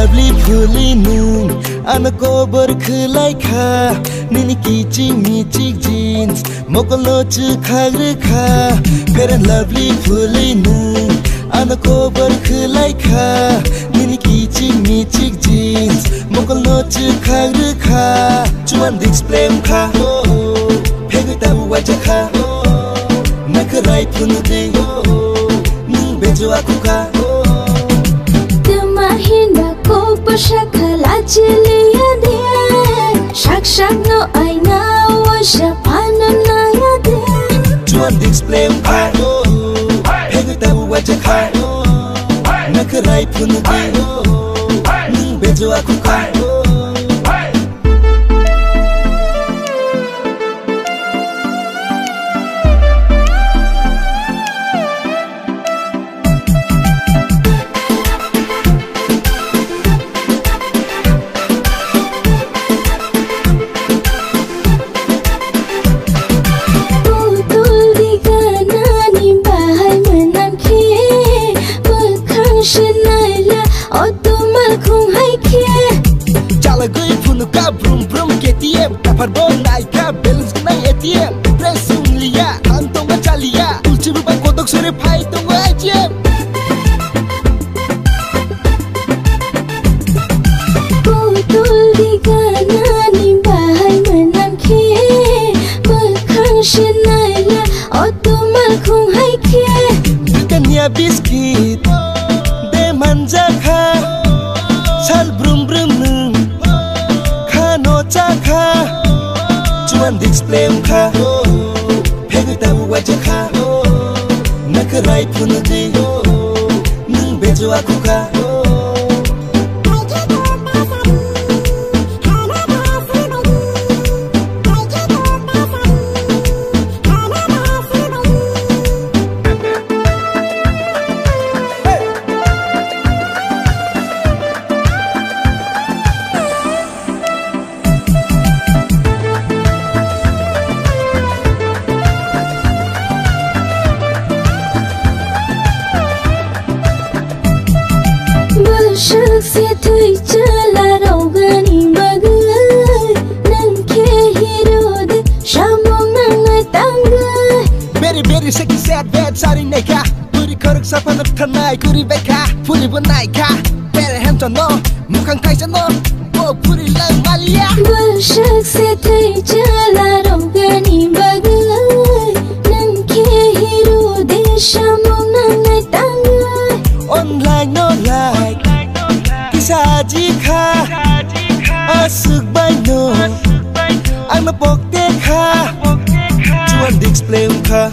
lovely fully noon Ana kobar khulai kha Nini kiching michik jeans Mokolo chu khagre kha Fair and lovely fully noon Ana kobar khulai kha Nini kiching michik jeans Mokolo chu khagre kha Chuan display kha Phegu tabu waja kha Nakarai punu ding Ning bejo aku kha Mahina ko pasakala chiliya de shak no aina wa shapana na ya de Chuan display kha Phegu tabu waja kha Nakarai punu ding Ning bejo aku kha Brum brum KTM Kapar bon naika balance nai ATM Pressing liya antong chalia ulchi ba kodok sore phai tong ATM Putul di kana ni bahai manam khe Bakhang shinaya otumal khung hai khe Dukanya biscuit De manja kha Sal brum brum Kha Chuan display kha Phegu tabu waja kha Nakarai punu ding Ning bejo aku kha Shak se thui chala rogani magai Nang ke hero de shamong nang tangai Very very sexy sad bad sari naika Puri korok sapan thanai kuri beka Puri bunai ka Pere hem to no Mukhang kai sa no Bo puri lang malia Shak se thui chala rogani magai Nang ke hero de shamong nang tangai Online no like Saji kha Asuk bai no Ang napok te kha Chuan display kha